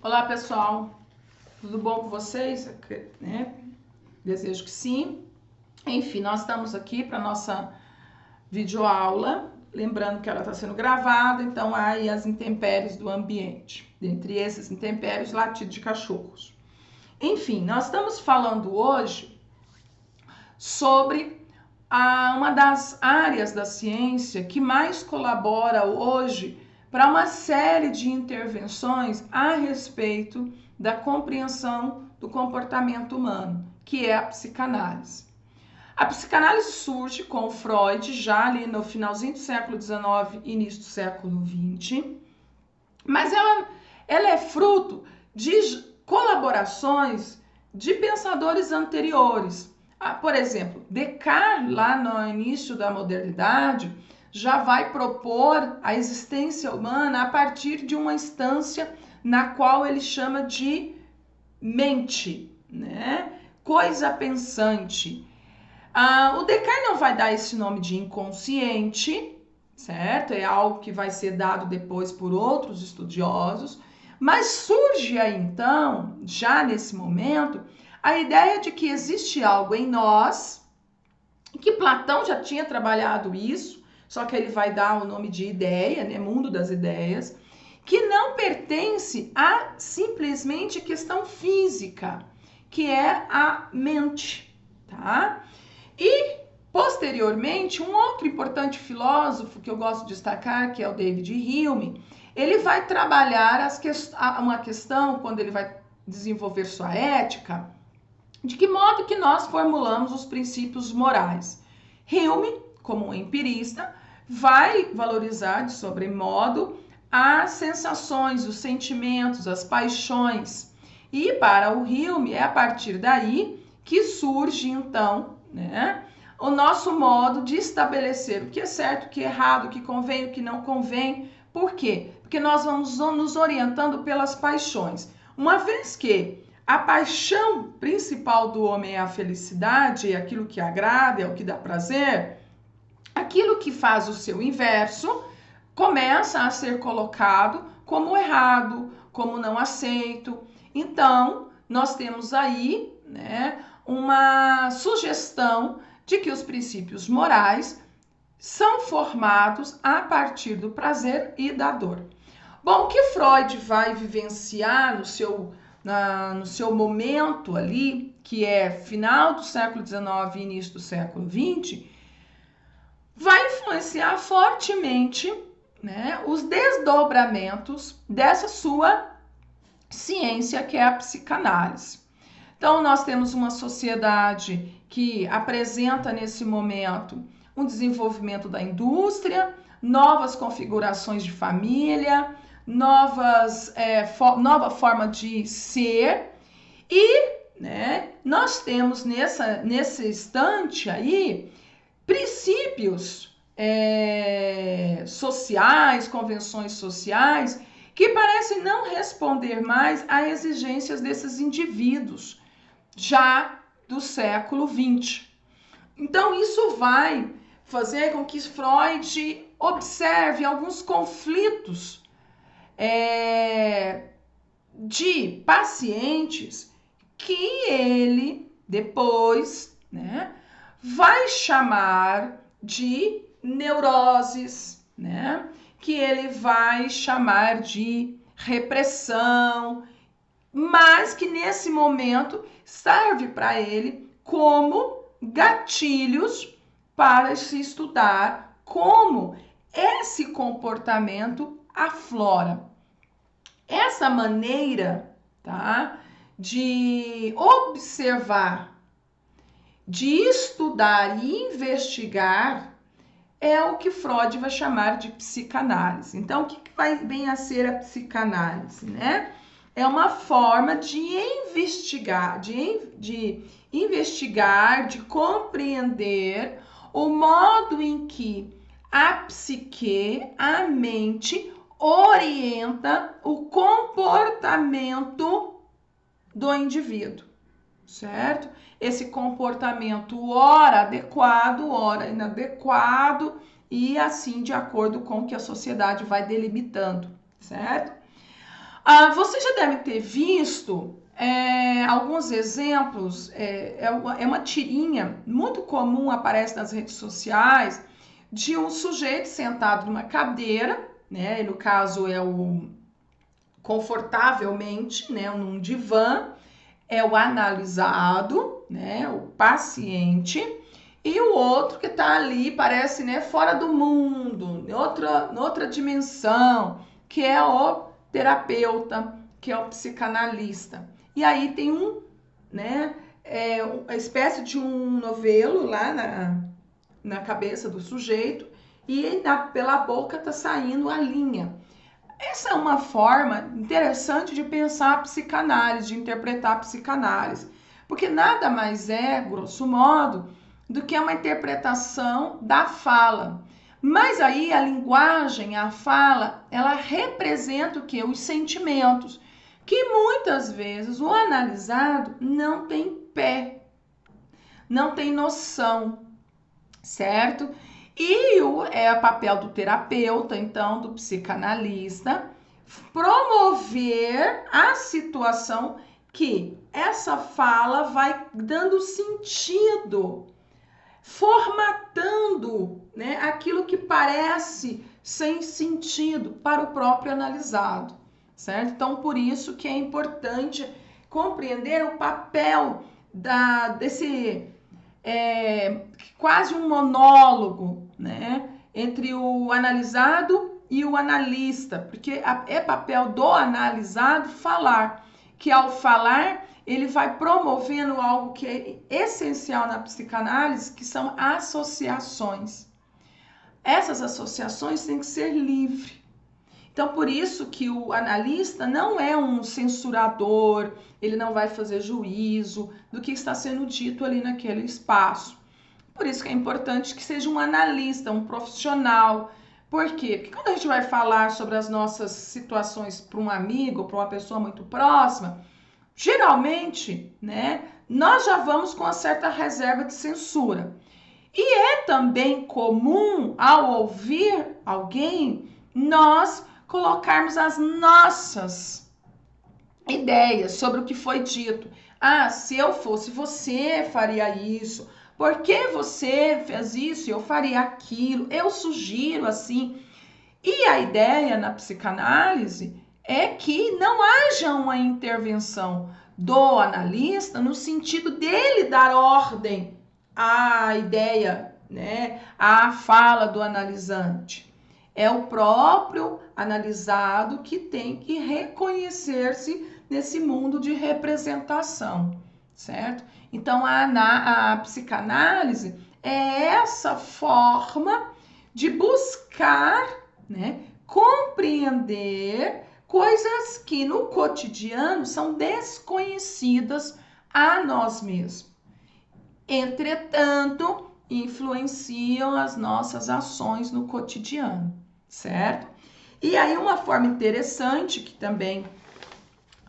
Olá, pessoal. Tudo bom com vocês? Né? Desejo que sim. Enfim, nós estamos aqui para nossa videoaula. Lembrando que ela está sendo gravada, então há aí as intempéries do ambiente. Dentre esses intempéries, latido de cachorros. Enfim, nós estamos falando hoje sobre uma das áreas da ciência que mais colabora hoje para uma série de intervenções a respeito da compreensão do comportamento humano, que é a psicanálise. A psicanálise surge com Freud já ali no finalzinho do século XIX, início do século XX, mas ela é fruto de colaborações de pensadores anteriores. Por exemplo, Descartes, lá no início da modernidade, já vai propor a existência humana a partir de uma instância na qual ele chama de mente, né? Coisa pensante. O Descartes não vai dar esse nome de inconsciente, certo? É algo que vai ser dado depois por outros estudiosos, mas surge aí então, já nesse momento, a ideia de que existe algo em nós, que Platão já tinha trabalhado isso, só que ele vai dar o nome de ideia, né, mundo das ideias, que não pertence a simplesmente questão física, que é a mente, tá? E, posteriormente, um outro importante filósofo que eu gosto de destacar, que é o David Hume, ele vai trabalhar uma questão, quando ele vai desenvolver sua ética, de que modo que nós formulamos os princípios morais. Hume, como um empirista, vai valorizar de sobremodo as sensações, os sentimentos, as paixões. E para o Hume é a partir daí que surge então, né, o nosso modo de estabelecer o que é certo, o que é errado, o que convém, o que não convém. Por quê? Porque nós vamos nos orientando pelas paixões. Uma vez que a paixão principal do homem é a felicidade, é aquilo que agrada, é o que dá prazer, aquilo que faz o seu inverso começa a ser colocado como errado, como não aceito. Então, nós temos aí, né, uma sugestão de que os princípios morais são formados a partir do prazer e da dor. Bom, o que Freud vai vivenciar no seu momento ali, que é final do século XIX e início do século XX, vai influenciar fortemente, né, os desdobramentos dessa sua ciência que é a psicanálise. Então, nós temos uma sociedade que apresenta nesse momento um desenvolvimento da indústria, novas configurações de família, nova forma de ser e, né, nós temos nesse instante aí princípios sociais, convenções sociais que parecem não responder mais a exigências desses indivíduos já do século XX. Então, isso vai fazer com que Freud observe alguns conflitos de pacientes que ele depois, né, vai chamar de neuroses, né, que ele vai chamar de repressão, mas que nesse momento serve para ele como gatilhos para se estudar como esse comportamento aflora. Essa maneira, tá, de observar, de estudar e investigar é o que Freud vai chamar de psicanálise. Então, o que vai bem a ser a psicanálise, né? É uma forma de investigar, de compreender o modo em que a psique, a mente, orienta o comportamento do indivíduo, certo? Esse comportamento ora adequado, ora inadequado e assim de acordo com o que a sociedade vai delimitando, certo? Você já deve ter visto alguns exemplos, é uma tirinha muito comum, aparece nas redes sociais, de um sujeito sentado numa cadeira, né? No caso é o confortavelmente, né? Num divã, é o analisado, né? O paciente, e o outro que tá ali, parece, né? Fora do mundo, em outra dimensão, que é o terapeuta, que é o psicanalista. E aí tem uma espécie de um novelo lá na cabeça do sujeito, e pela boca tá saindo a linha. Essa é uma forma interessante de pensar a psicanálise, de interpretar a psicanálise, porque nada mais é, grosso modo, do que uma interpretação da fala. Mas aí a linguagem, a fala, ela representa o quê? Os sentimentos, que muitas vezes o analisado não tem pé, não tem noção, certo? E é o papel do terapeuta, então, do psicanalista, promover a situação que essa fala vai dando sentido, formatando, né, aquilo que parece sem sentido para o próprio analisado, certo? Então, por isso que é importante compreender o papel desse quase um monólogo, né, entre o analisado e o analista, porque é papel do analisado falar, que ao falar ele vai promovendo algo que é essencial na psicanálise, que são associações. Essas associações têm que ser livres. Então, por isso que o analista não é um censurador, ele não vai fazer juízo do que está sendo dito ali naquele espaço. Por isso que é importante que seja um analista, um profissional. Por quê? Porque quando a gente vai falar sobre as nossas situações para um amigo, para uma pessoa muito próxima, geralmente, né, nós já vamos com uma certa reserva de censura. E é também comum, ao ouvir alguém, nós colocarmos as nossas ideias sobre o que foi dito. Se eu fosse você, faria isso. Por que você fez isso? Eu faria aquilo. Eu sugiro assim. E a ideia na psicanálise é que não haja uma intervenção do analista no sentido dele dar ordem à ideia, né, à fala do analisante. É o próprio analisado que tem que reconhecer-se nesse mundo de representação, certo? Então, a psicanálise é essa forma de buscar, né, compreender coisas que no cotidiano são desconhecidas a nós mesmos. Entretanto, influenciam as nossas ações no cotidiano, certo? E aí uma forma interessante que também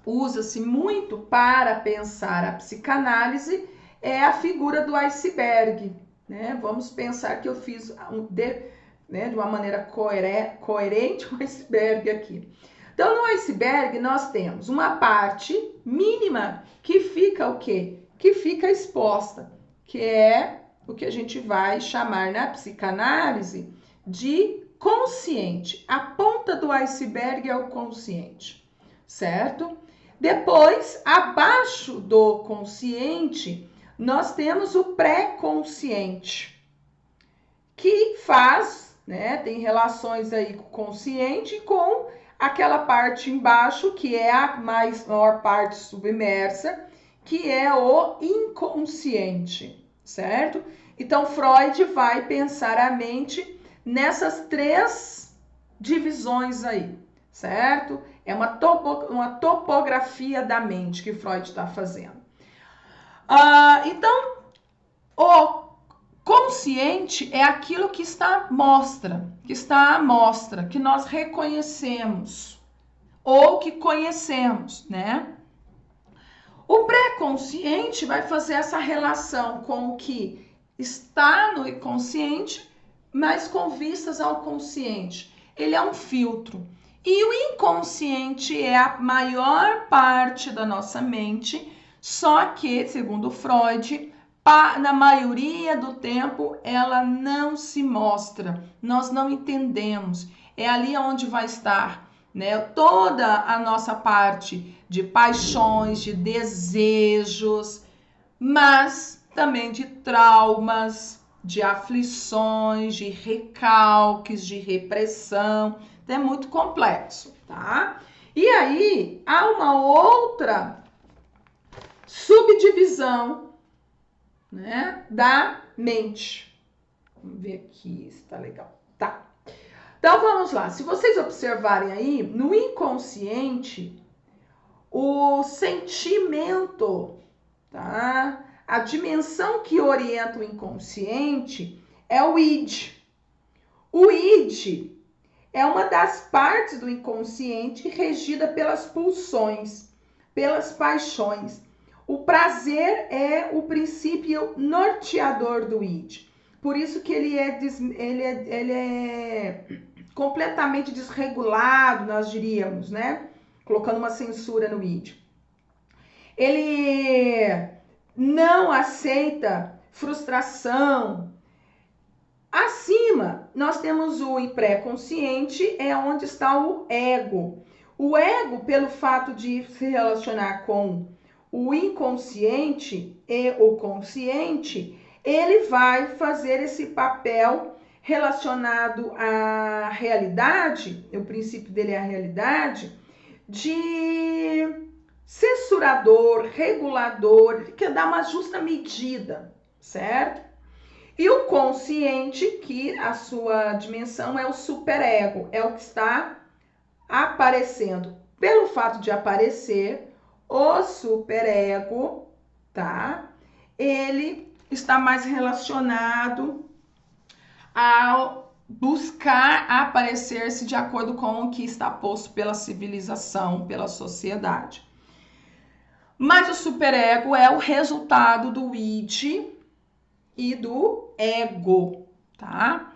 usa-se muito para pensar a psicanálise é a figura do iceberg, né? Vamos pensar que eu fiz de uma maneira coerente o iceberg aqui. Então, no iceberg nós temos uma parte mínima que fica o quê? Que fica exposta, que é o que a gente vai chamar na psicanálise de consciente. A ponta do iceberg é o consciente, certo? Depois, abaixo do consciente, nós temos o pré-consciente, que faz, né, tem relações aí com o consciente e com aquela parte embaixo, que é a maior parte submersa, que é o inconsciente, certo? Então, Freud vai pensar a mente nessas três divisões aí, certo? É uma topografia da mente que Freud está fazendo. Então, o consciente é aquilo que está à mostra, que nós reconhecemos ou que conhecemos, né? O pré-consciente vai fazer essa relação com o que está no inconsciente, mas com vistas ao consciente. Ele é um filtro. E o inconsciente é a maior parte da nossa mente, só que, segundo Freud, na maioria do tempo ela não se mostra, nós não entendemos. É ali onde vai estar, né, toda a nossa parte de paixões, de desejos, mas também de traumas, de aflições, de recalques, de repressão. É muito complexo, tá? E aí, há uma outra subdivisão, né, da mente. Vamos ver aqui se tá legal. Tá. Então, vamos lá. Se vocês observarem aí, no inconsciente, o sentimento, tá? A dimensão que orienta o inconsciente é o id. O id é uma das partes do inconsciente regida pelas pulsões, pelas paixões. O prazer é o princípio norteador do id. Por isso que ele é completamente desregulado, nós diríamos, né? Colocando uma censura no id. Ele não aceita frustração. Acima, nós temos o pré-consciente, é onde está o ego. O ego, pelo fato de se relacionar com o inconsciente e o consciente, ele vai fazer esse papel relacionado à realidade, o princípio dele é a realidade, de censurador, regulador, que quer dar uma justa medida, certo? E o consciente, que a sua dimensão é o superego, é o que está aparecendo. Pelo fato de aparecer, o superego, tá? Ele está mais relacionado ao buscar aparecer-se de acordo com o que está posto pela civilização, pela sociedade. Mas o superego é o resultado do id e do ego, tá?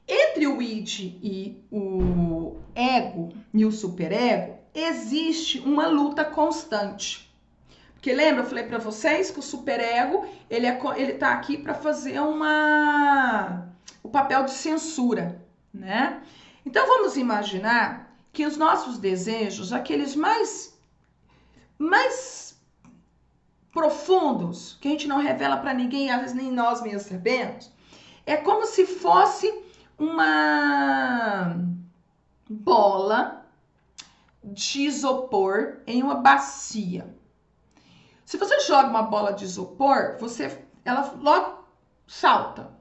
Entre o id e o ego e o superego, existe uma luta constante. Porque lembra, eu falei para vocês que o superego, ele tá aqui para fazer o papel de censura, né? Então vamos imaginar que os nossos desejos, aqueles mais profundos, que a gente não revela para ninguém, às vezes nem nós mesmos sabemos, é como se fosse uma bola de isopor em uma bacia. Se você joga uma bola de isopor, ela logo salta,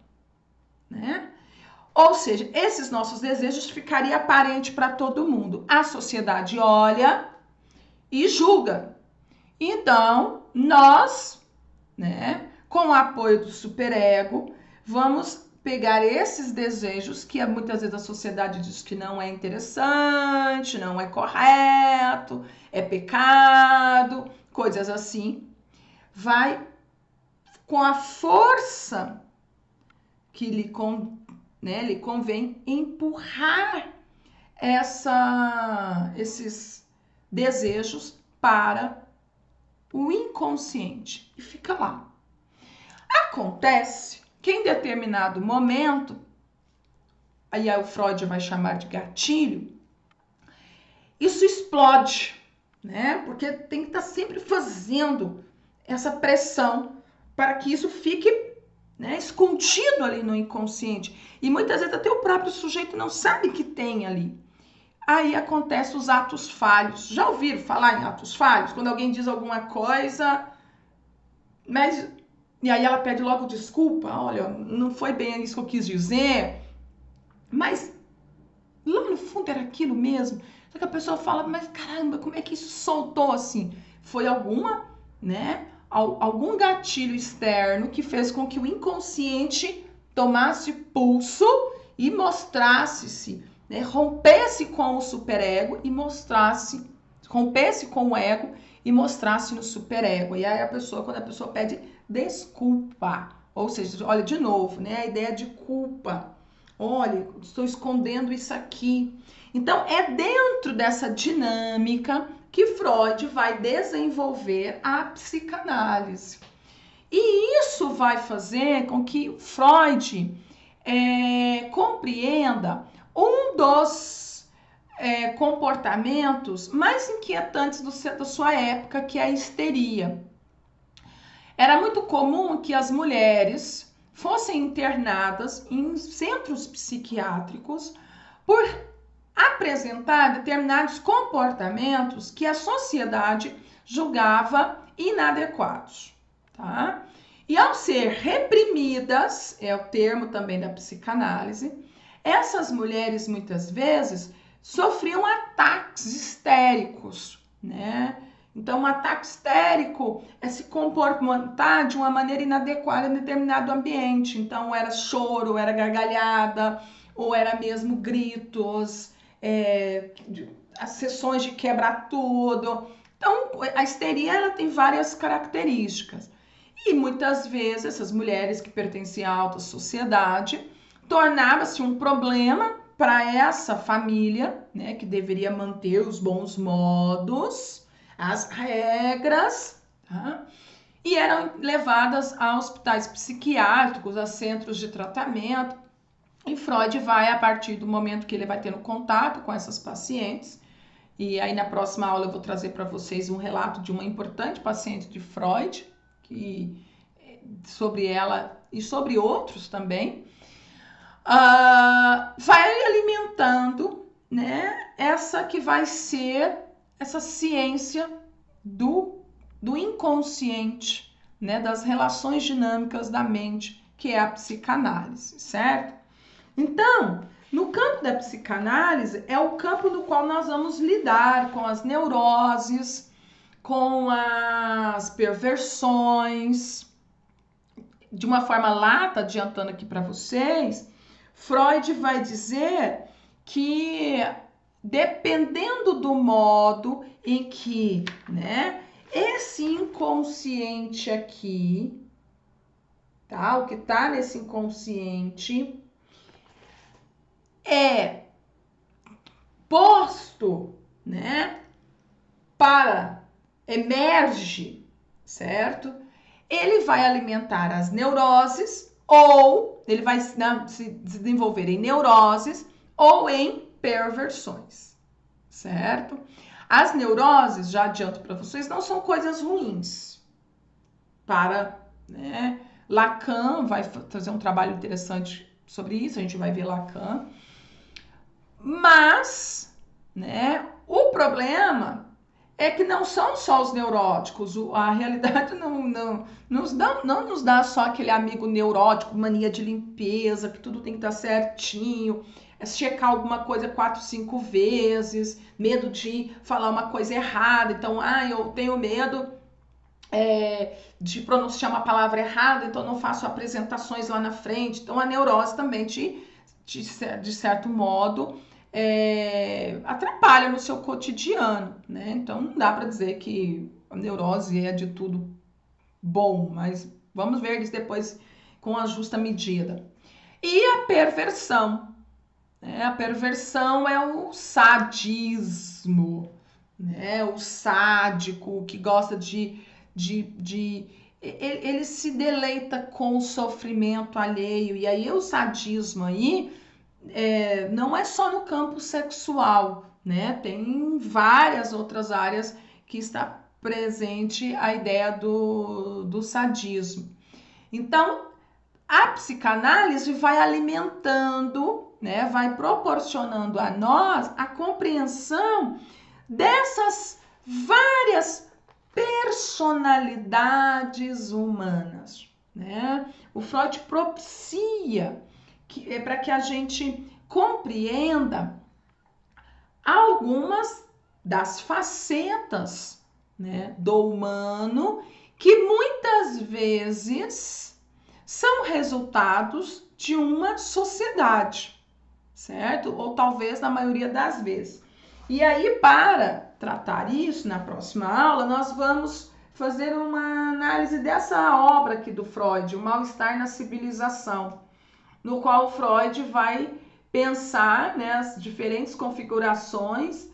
né? Ou seja, esses nossos desejos ficariam aparente para todo mundo. A sociedade olha e julga. Então, nós, né, com o apoio do superego, vamos pegar esses desejos que muitas vezes a sociedade diz que não é interessante, não é correto, é pecado, coisas assim. Vai com a força que lhe convém empurrar esses desejos para o inconsciente e fica lá. Acontece que em determinado momento, aí o Freud vai chamar de gatilho, isso explode, né? Porque tem que estar sempre fazendo essa pressão para que isso fique, né, escondido ali no inconsciente. E muitas vezes até o próprio sujeito não sabe que tem ali. Aí acontecem os atos falhos. Já ouviram falar em atos falhos? Quando alguém diz alguma coisa, mas e aí ela pede logo desculpa. Olha, não foi bem isso que eu quis dizer. Mas lá no fundo era aquilo mesmo. Só que a pessoa fala, mas caramba, como é que isso soltou assim? Foi alguma, né? Algum gatilho externo que fez com que o inconsciente tomasse pulso e mostrasse-se, né, rompesse com o superego e rompesse com o ego e mostrasse no superego. E aí quando a pessoa pede desculpa, ou seja, olha de novo, né, a ideia de culpa. Olha, estou escondendo isso aqui. Então, é dentro dessa dinâmica que Freud vai desenvolver a psicanálise. E isso vai fazer com que Freud compreenda um dos comportamentos mais inquietantes da sua época, que é a histeria. Era muito comum que as mulheres fossem internadas em centros psiquiátricos por apresentar determinados comportamentos que a sociedade julgava inadequados, tá? E ao ser reprimidas, é o termo também da psicanálise, essas mulheres muitas vezes sofriam ataques histéricos, né? Então, um ataque histérico é se comportar de uma maneira inadequada em determinado ambiente. Então, era choro, era gargalhada, ou era mesmo gritos, as sessões de quebrar tudo. Então, a histeria ela tem várias características. E muitas vezes essas mulheres que pertenciam à alta sociedade tornava-se um problema para essa família, né, que deveria manter os bons modos, as regras, tá? E eram levadas a hospitais psiquiátricos, a centros de tratamento. E Freud vai, a partir do momento que ele vai tendo contato com essas pacientes, e aí na próxima aula eu vou trazer para vocês um relato de uma importante paciente de Freud, sobre ela e sobre outros também, vai alimentando, né, essa que vai ser essa ciência do inconsciente, né, das relações dinâmicas da mente, que é a psicanálise, certo? Então, no campo da psicanálise, é o campo no qual nós vamos lidar com as neuroses, com as perversões. De uma forma lata, adiantando aqui para vocês, Freud vai dizer que, dependendo do modo em que, né, esse inconsciente aqui, tá? O que tá nesse inconsciente é posto, né, emerge, certo? Ele vai alimentar as neuroses, ou ele vai se desenvolver em neuroses ou em perversões, certo? As neuroses, já adianto para vocês, não são coisas ruins. Né? Lacan vai fazer um trabalho interessante sobre isso, a gente vai ver Lacan. Mas, né, o problema é que não são só os neuróticos, a realidade não nos dá só aquele amigo neurótico, mania de limpeza, que tudo tem que estar certinho, é checar alguma coisa 4, 5 vezes, medo de falar uma coisa errada, então, eu tenho medo de pronunciar uma palavra errada, então não faço apresentações lá na frente. Então a neurose também de certo modo atrapalha no seu cotidiano, né? Então não dá para dizer que a neurose é de tudo bom, mas vamos ver isso depois com a justa medida. E a perversão, né? A perversão é o sadismo, né? O sádico que gosta ele se deleita com o sofrimento alheio. E aí o sadismo aí não é só no campo sexual, né? Tem várias outras áreas que está presente a ideia do sadismo. Então, a psicanálise vai alimentando, né? Vai proporcionando a nós a compreensão dessas várias personalidades humanas, né? O Freud propicia para que a gente compreenda algumas das facetas, né, do humano, que muitas vezes são resultados de uma sociedade, certo? Ou talvez na maioria das vezes. E aí, para tratar isso, na próxima aula, nós vamos fazer uma análise dessa obra aqui do Freud, O Mal-Estar na Civilização. no qual Freud vai pensar, né, as diferentes configurações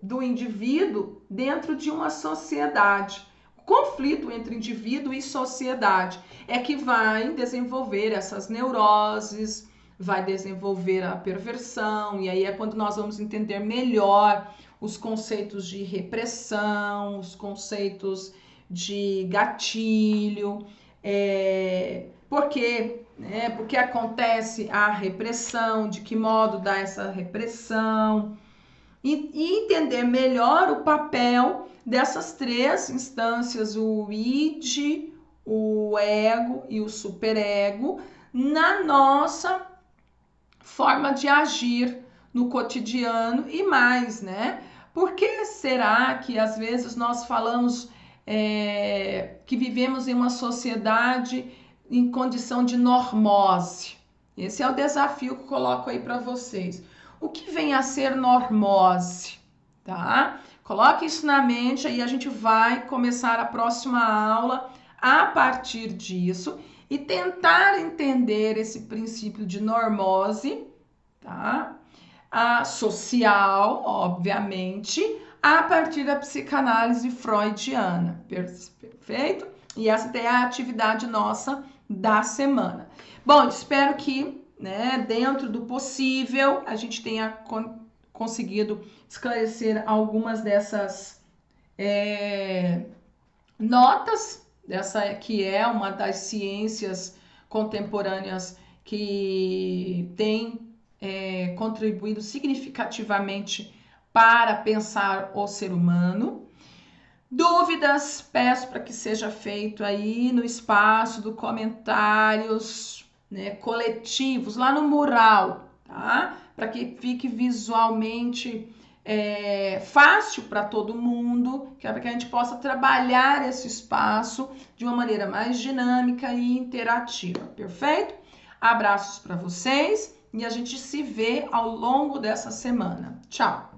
do indivíduo dentro de uma sociedade. O conflito entre indivíduo e sociedade é que vai desenvolver essas neuroses, vai desenvolver a perversão, e aí é quando nós vamos entender melhor os conceitos de repressão, os conceitos de gatilho, porque acontece a repressão, de que modo dá essa repressão, e entender melhor o papel dessas três instâncias, o id, o ego e o superego, na nossa forma de agir no cotidiano e mais, né? Por que será que às vezes nós falamos que vivemos em uma sociedade em condição de normose? Esse é o desafio que eu coloco aí para vocês. O que vem a ser normose, tá? Coloque isso na mente, aí a gente vai começar a próxima aula a partir disso e tentar entender esse princípio de normose, tá? A social, obviamente, a partir da psicanálise freudiana, perfeito? E essa é a atividade nossa da semana. Bom, espero que, né, dentro do possível, a gente tenha conseguido esclarecer algumas dessas notas, dessa que é uma das ciências contemporâneas que tem contribuído significativamente para pensar o ser humano. Dúvidas, peço para que seja feito aí no espaço do comentários, né, coletivos, lá no mural, tá? Para que fique visualmente fácil para todo mundo, que é para que a gente possa trabalhar esse espaço de uma maneira mais dinâmica e interativa, perfeito? Abraços para vocês e a gente se vê ao longo dessa semana. Tchau!